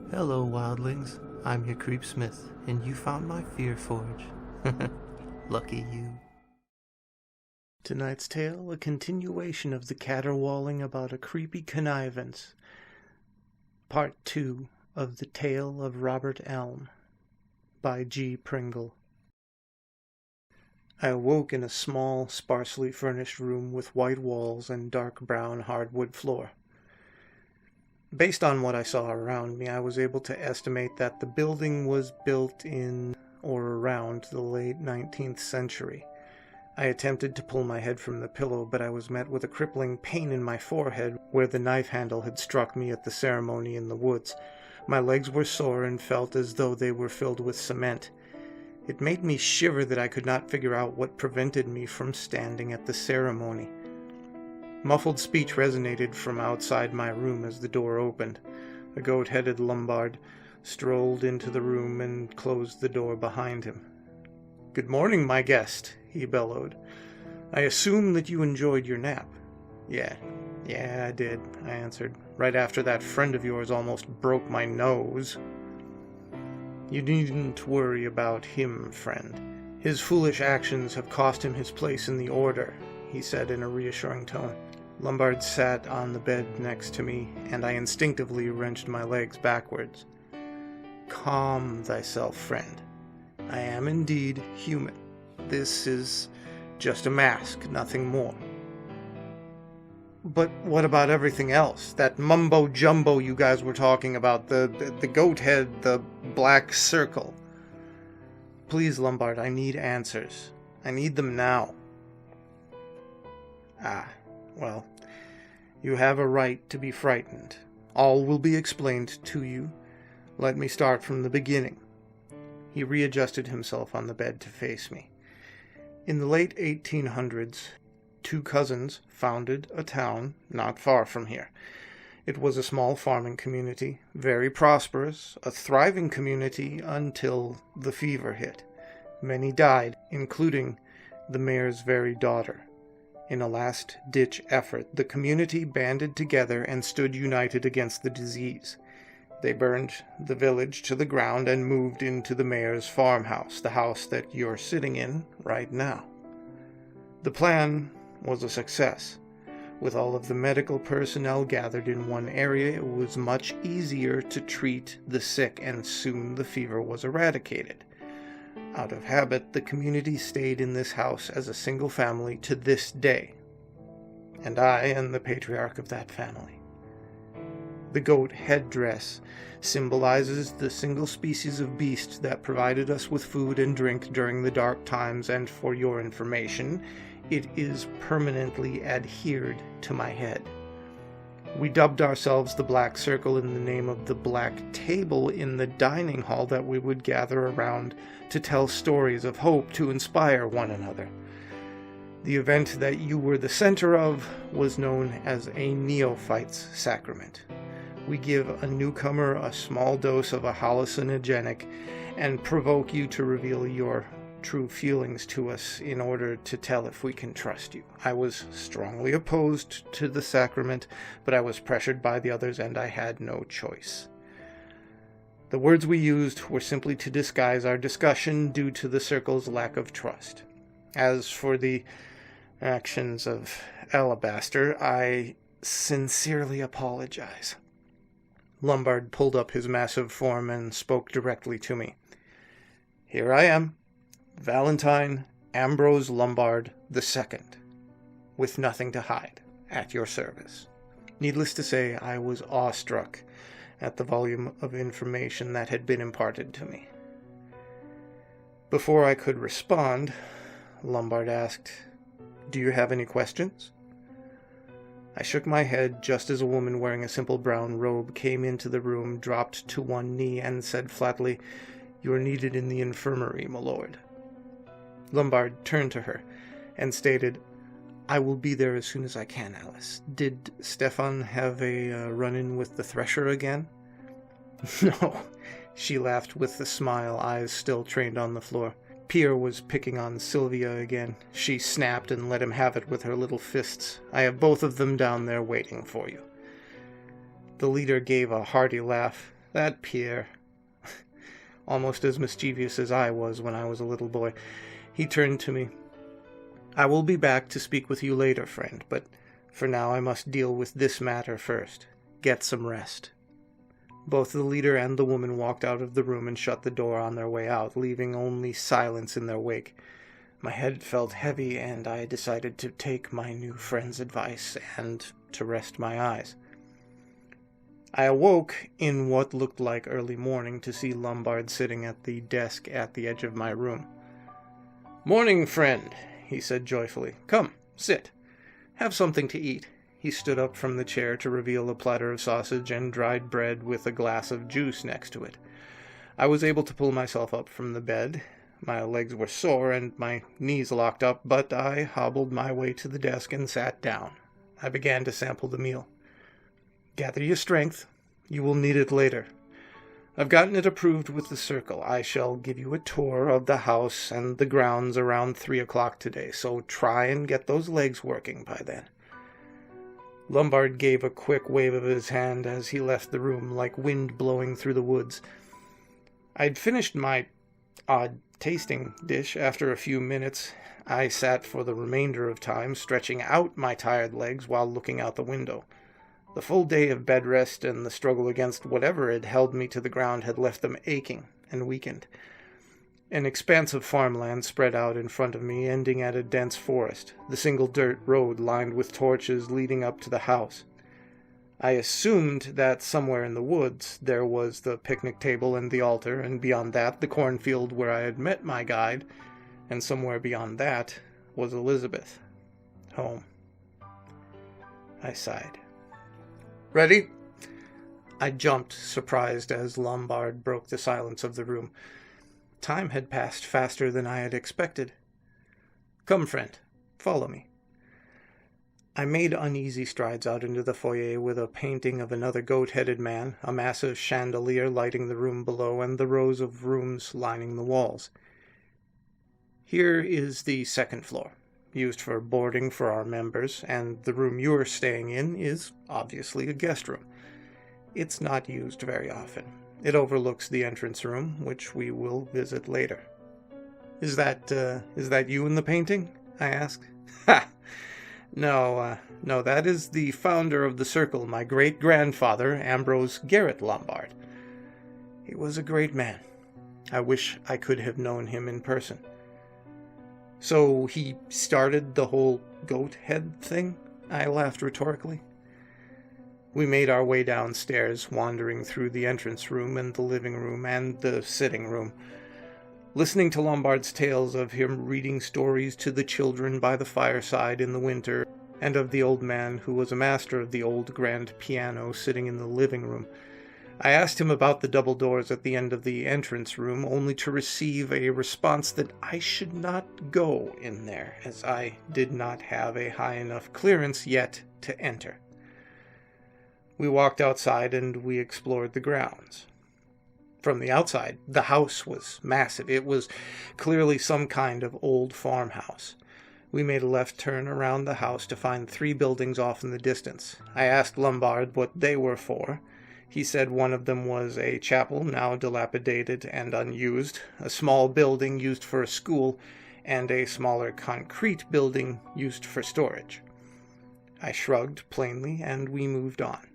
Hello, wildlings. I'm your Creepsmith, and you found my Fear Forge. Lucky you. Tonight's tale, a continuation of the caterwauling about a creepy connivance. Part 2 of The Tale of Robert Elm by G.Pringle. I awoke in a small, sparsely furnished room with white walls and dark brown hardwood floor. Based on what I saw around me, I was able to estimate that the building was built in or around the late 19th century. I attempted to pull my head from the pillow, but I was met with a crippling pain in my forehead where the knife handle had struck me at the ceremony in the woods. My legs were sore and felt as though they were filled with cement. It made me shiver that I could not figure out what prevented me from standing at the ceremony. Muffled speech resonated from outside my room as the door opened. A goat-headed Lombard strolled into the room and closed the door behind him. "Good morning, my guest," he bellowed. "I assume that you enjoyed your nap." Yeah, I did," I answered. "Right after that friend of yours almost broke my nose." "You needn't worry about him, friend. His foolish actions have cost him his place in the order," he said in a reassuring tone. Lombard sat on the bed next to me, and I instinctively wrenched my legs backwards. "Calm thyself, friend. I am indeed human. This is just a mask, nothing more." "But what about everything else? That mumbo-jumbo you guys were talking about, the goat head, the black circle." "Please, Lombard, I need answers. I need them now." Well, you have a right to be frightened. All will be explained to you. Let me start from the beginning." He readjusted himself on the bed to face me. "In the late 1800s, two cousins founded a town not far from here. It was a small farming community, very prosperous, a thriving community until the fever hit. Many died, including the mayor's very daughter. In a last-ditch effort, the community banded together and stood united against the disease. They burned the village to the ground and moved into the mayor's farmhouse, the house that you're sitting in right now. The plan was a success. With all of the medical personnel gathered in one area, it was much easier to treat the sick, and soon the fever was eradicated. Out of habit, the community stayed in this house as a single family to this day. And I am the patriarch of that family. The goat headdress symbolizes the single species of beast that provided us with food and drink during the dark times, and for your information, it is permanently adhered to my head. We dubbed ourselves the Black Circle in the name of the black table in the dining hall that we would gather around to tell stories of hope to inspire one another. The event that you were the center of was known as a neophyte's sacrament. We give a newcomer a small dose of a hallucinogenic and provoke you to reveal your true feelings to us in order to tell if we can trust you. I was strongly opposed to the sacrament, but I was pressured by the others and I had no choice. The words we used were simply to disguise our discussion due to the circle's lack of trust. As for the actions of Alabaster, I sincerely apologize." Lombard pulled up his massive form and spoke directly to me. "Here I am, Valentine Ambrose Lombard II, with nothing to hide, at your service." Needless to say, I was awestruck at the volume of information that had been imparted to me. Before I could respond, Lombard asked, "Do you have any questions?" I shook my head just as a woman wearing a simple brown robe came into the room, dropped to one knee, and said flatly, "You are needed in the infirmary, my lord." Lombard turned to her and stated, "I will be there as soon as I can, Alice. Did Stefan have a run-in with the thresher again?" "No," she laughed with a smile, eyes still trained on the floor. "Pierre was picking on Sylvia again. She snapped and let him have it with her little fists. I have both of them down there waiting for you." The leader gave a hearty laugh. That Pierre. Almost as mischievous as I was when I was a little boy. He turned to me. I will be back to speak with you later, friend, but for now I must deal with this matter first. Get some rest. Both the leader and the woman walked out of the room and shut the door on their way out, leaving only silence in their wake. My head felt heavy, and I decided to take my new friend's advice and to rest my eyes. I awoke in what looked like early morning to see Lombard sitting at the desk at the edge of my room. "Morning, friend," he said joyfully. "Come, sit. Have something to eat." He stood up from the chair to reveal a platter of sausage and dried bread with a glass of juice next to it. I was able to pull myself up from the bed. My legs were sore and my knees locked up, but I hobbled my way to the desk and sat down. I began to sample the meal. "Gather your strength. You will need it later. I've gotten it approved with the Circle. I shall give you a tour of the house and the grounds around 3 o'clock today, so try and get those legs working by then." Lombard gave a quick wave of his hand as he left the room, like wind blowing through the woods. I'd finished my odd-tasting dish after a few minutes. I sat for the remainder of time, stretching out my tired legs while looking out the window. The full day of bed rest and the struggle against whatever had held me to the ground had left them aching and weakened. An expanse of farmland spread out in front of me, ending at a dense forest, the single dirt road lined with torches leading up to the house. I assumed that somewhere in the woods there was the picnic table and the altar, and beyond that the cornfield where I had met my guide, and somewhere beyond that was Elizabeth. Home. I sighed. "Ready?" I jumped, surprised, as Lombard broke the silence of the room. Time had passed faster than I had expected. "Come, friend, follow me." I made uneasy strides out into the foyer with a painting of another goat-headed man, a massive chandelier lighting the room below, and the rows of rooms lining the walls. "Here is the second floor, used for boarding for our members, and the room you're staying in is obviously a guest room. It's not used very often. It overlooks the entrance room, which we will visit later." Is that you in the painting?" I asked. "Ha! No, that is the founder of the Circle, my great-grandfather, Ambrose Garrett Lombard. He was a great man. I wish I could have known him in person." "So he started the whole goat head thing?" I laughed rhetorically. We made our way downstairs, wandering through the entrance room and the living room and the sitting room, listening to Lombard's tales of him reading stories to the children by the fireside in the winter, and of the old man who was a master of the old grand piano sitting in the living room. I asked him about the double doors at the end of the entrance room, only to receive a response that I should not go in there, as I did not have a high enough clearance yet to enter. We walked outside and we explored the grounds. From the outside, the house was massive. It was clearly some kind of old farmhouse. We made a left turn around the house to find 3 buildings off in the distance. I asked Lombard what they were for. He said one of them was a chapel, now dilapidated and unused, a small building used for a school, and a smaller concrete building used for storage. I shrugged plainly, and we moved on.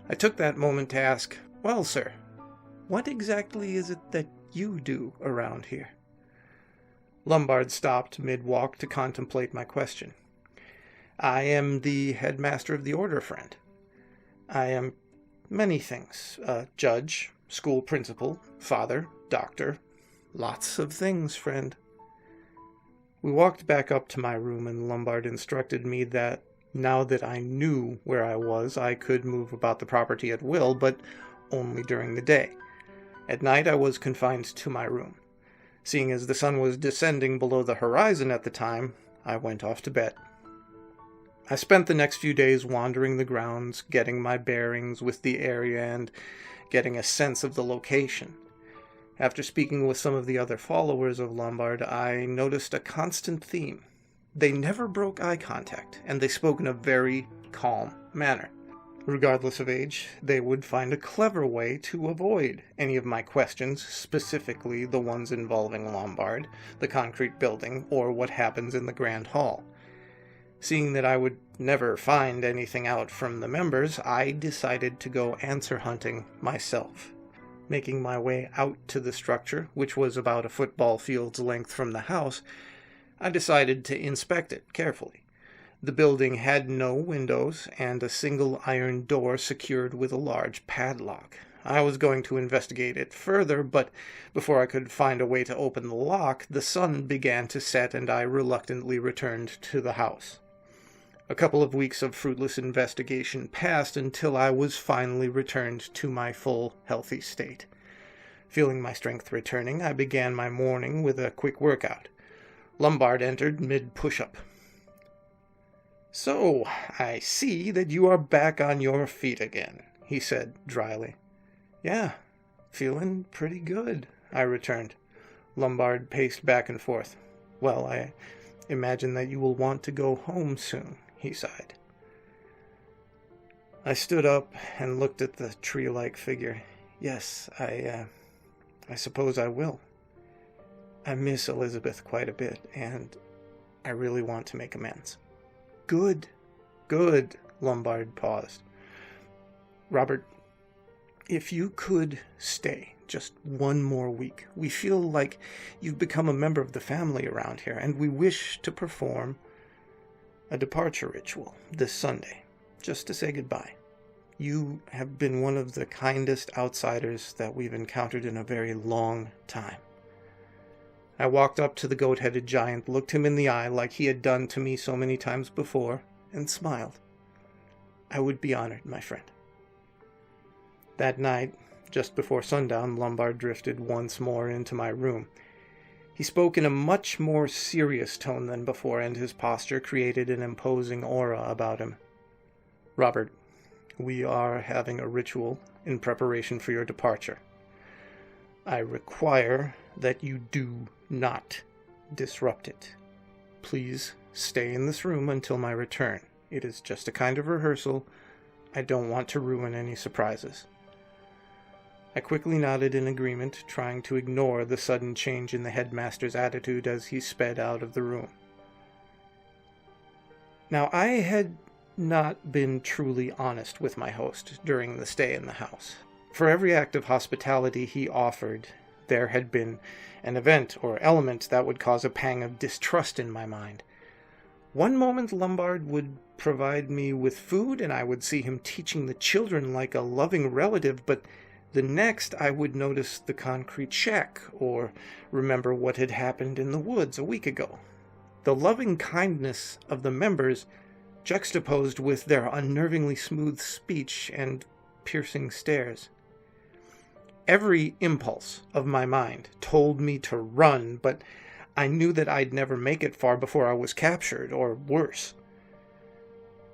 I took that moment to ask, "Well, sir, what exactly is it that you do around here?" Lombard stopped mid-walk to contemplate my question. "I am the headmaster of the order, friend. I am many things. Judge, school principal, father, doctor. Lots of things, friend." We walked back up to my room, and Lombard instructed me that now that I knew where I was, I could move about the property at will, but only during the day. At night I was confined to my room. Seeing as the sun was descending below the horizon at the time, I went off to bed. I spent the next few days wandering the grounds, getting my bearings with the area and getting a sense of the location. After speaking with some of the other followers of Lombard, I noticed a constant theme. They never broke eye contact, and they spoke in a very calm manner. Regardless of age, they would find a clever way to avoid any of my questions, specifically the ones involving Lombard, the concrete building, or what happens in the Grand Hall. Seeing that I would never find anything out from the members, I decided to go answer hunting myself. Making my way out to the structure, which was about a football field's length from the house, I decided to inspect it carefully. The building had no windows and a single iron door secured with a large padlock. I was going to investigate it further, but before I could find a way to open the lock, the sun began to set and I reluctantly returned to the house. A couple of weeks of fruitless investigation passed until I was finally returned to my full, healthy state. Feeling my strength returning, I began my morning with a quick workout. Lombard entered mid-push-up. "So, I see that you are back on your feet again," he said dryly. "Yeah, feeling pretty good," I returned. Lombard paced back and forth. "Well, I imagine that you will want to go home soon," he sighed. I stood up and looked at the tree-like figure. "Yes, I suppose I will. I miss Elizabeth quite a bit, and I really want to make amends." Good, Lombard paused. "Robert, if you could stay just one more week. We feel like you've become a member of the family around here, and we wish to perform a departure ritual this Sunday, just to say goodbye. You have been one of the kindest outsiders that we've encountered in a very long time." I walked up to the goat-headed giant, looked him in the eye like he had done to me so many times before, and smiled. "I would be honored, my friend." That night, just before sundown, Lombard drifted once more into my room. He spoke in a much more serious tone than before, and his posture created an imposing aura about him. "Robert, we are having a ritual in preparation for your departure. I require that you do not disrupt it. Please stay in this room until my return. It is just a kind of rehearsal. I don't want to ruin any surprises." I quickly nodded in agreement, trying to ignore the sudden change in the headmaster's attitude as he sped out of the room. Now, I had not been truly honest with my host during the stay in the house. For every act of hospitality he offered, there had been an event or element that would cause a pang of distrust in my mind. One moment Lombard would provide me with food, and I would see him teaching the children like a loving relative, but the next I would notice the concrete shack, or remember what had happened in the woods a week ago. The loving kindness of the members juxtaposed with their unnervingly smooth speech and piercing stares. Every impulse of my mind told me to run, but I knew that I'd never make it far before I was captured, or worse.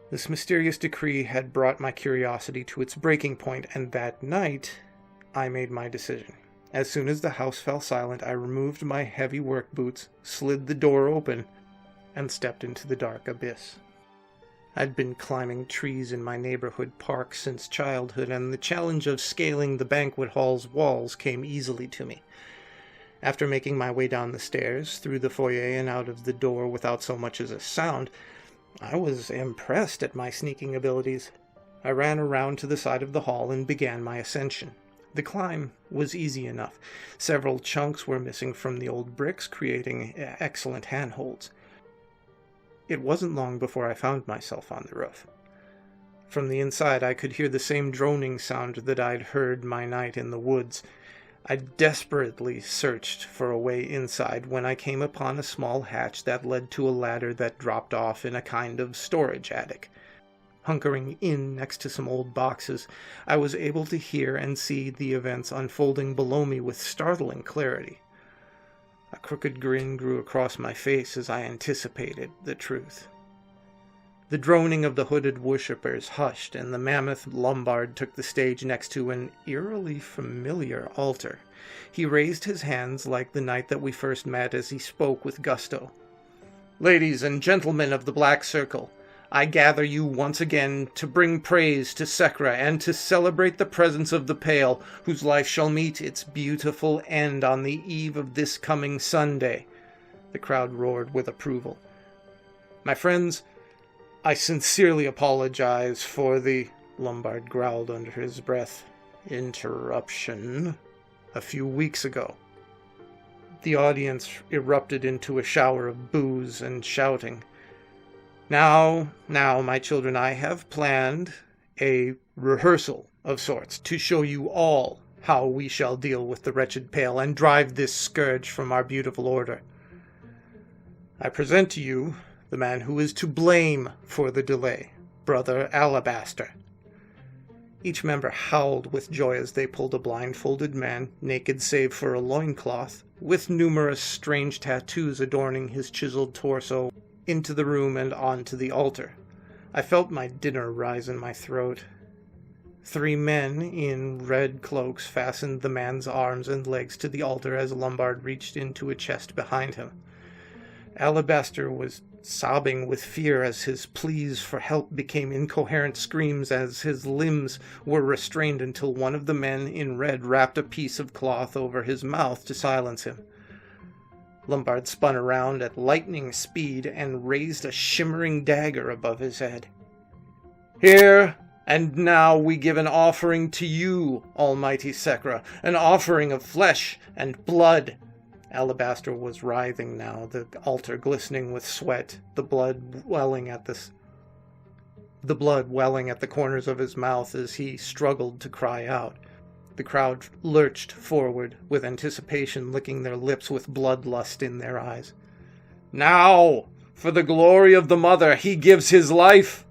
This mysterious decree had brought my curiosity to its breaking point, and that night I made my decision. As soon as the house fell silent, I removed my heavy work boots, slid the door open, and stepped into the dark abyss. I'd been climbing trees in my neighborhood park since childhood, and the challenge of scaling the banquet hall's walls came easily to me. After making my way down the stairs, through the foyer and out of the door without so much as a sound, I was impressed at my sneaking abilities. I ran around to the side of the hall and began my ascension. The climb was easy enough. Several chunks were missing from the old bricks, creating excellent handholds. It wasn't long before I found myself on the roof. From the inside, I could hear the same droning sound that I'd heard my night in the woods. I desperately searched for a way inside when I came upon a small hatch that led to a ladder that dropped off in a kind of storage attic. Hunkering in next to some old boxes, I was able to hear and see the events unfolding below me with startling clarity. A crooked grin grew across my face as I anticipated the truth. The droning of the hooded worshippers hushed, and the mammoth Lombard took the stage next to an eerily familiar altar. He raised his hands like the night that we first met as he spoke with gusto. "Ladies and gentlemen of the Black Circle, I gather you once again to bring praise to Sekra and to celebrate the presence of the Pale, whose life shall meet its beautiful end on the eve of this coming Sunday." The crowd roared with approval. "My friends, I sincerely apologize for the," Lombard growled under his breath, "interruption a few weeks ago." The audience erupted into a shower of boos and shouting. Now, my children, I have planned a rehearsal of sorts to show you all how we shall deal with the wretched Pale and drive this scourge from our beautiful order. I present to you the man who is to blame for the delay, Brother Alabaster." Each member howled with joy as they pulled a blindfolded man, naked save for a loincloth, with numerous strange tattoos adorning his chiseled torso, into the room and onto the altar. I felt my dinner rise in my throat. 3 men in red cloaks fastened the man's arms and legs to the altar as Lombard reached into a chest behind him. Alabaster was sobbing with fear as his pleas for help became incoherent screams as his limbs were restrained until one of the men in red wrapped a piece of cloth over his mouth to silence him. Lombard spun around at lightning speed and raised a shimmering dagger above his head. "Here and now we give an offering to you, almighty Sekra, an offering of flesh and blood." Alabaster was writhing now, the altar glistening with sweat, the blood welling at the corners of his mouth as he struggled to cry out. The crowd lurched forward, with anticipation licking their lips with bloodlust in their eyes. "Now, for the glory of the Mother, he gives his life!"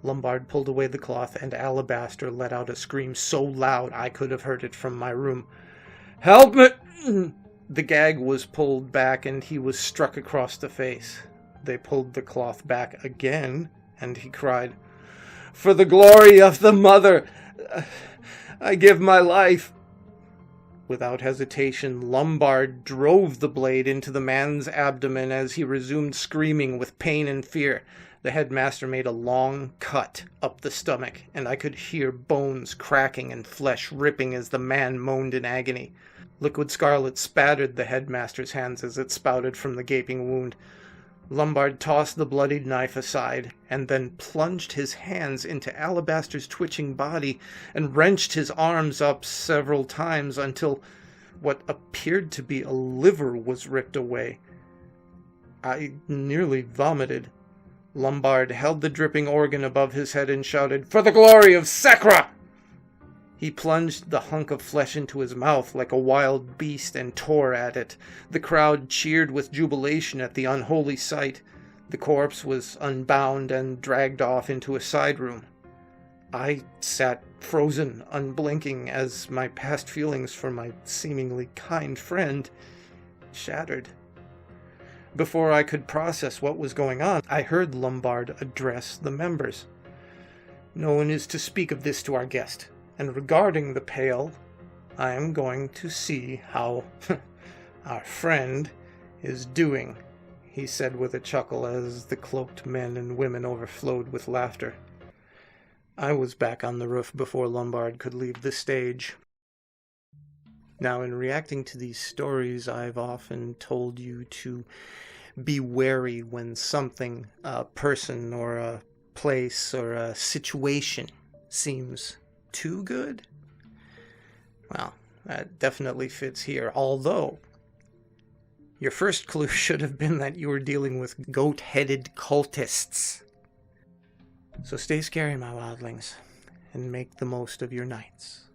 Lombard pulled away the cloth, and Alabaster let out a scream so loud I could have heard it from my room. "Help me!" The gag was pulled back, and he was struck across the face. They pulled the cloth back again, and he cried, "For the glory of the Mother, I give my life." Without hesitation, Lombard drove the blade into the man's abdomen as he resumed screaming with pain and fear. The headmaster made a long cut up the stomach, and I could hear bones cracking and flesh ripping as the man moaned in agony. Liquid scarlet spattered the headmaster's hands as it spouted from the gaping wound. Lombard tossed the bloodied knife aside, and then plunged his hands into Alabaster's twitching body and wrenched his arms up several times until what appeared to be a liver was ripped away. I nearly vomited. Lombard held the dripping organ above his head and shouted, "For the glory of Sekra!" He plunged the hunk of flesh into his mouth like a wild beast and tore at it. The crowd cheered with jubilation at the unholy sight. The corpse was unbound and dragged off into a side room. I sat frozen, unblinking, as my past feelings for my seemingly kind friend shattered. Before I could process what was going on, I heard Lombard address the members. "No one is to speak of this to our guest. And regarding the Pale, I am going to see how our friend is doing," he said with a chuckle as the cloaked men and women overflowed with laughter. I was back on the roof before Lombard could leave the stage. Now, in reacting to these stories, I've often told you to be wary when something, a person or a place or a situation seems too good. Well, that definitely fits here, although your first clue should have been that you were dealing with goat-headed cultists. So stay scary, my wildlings, and make the most of your nights.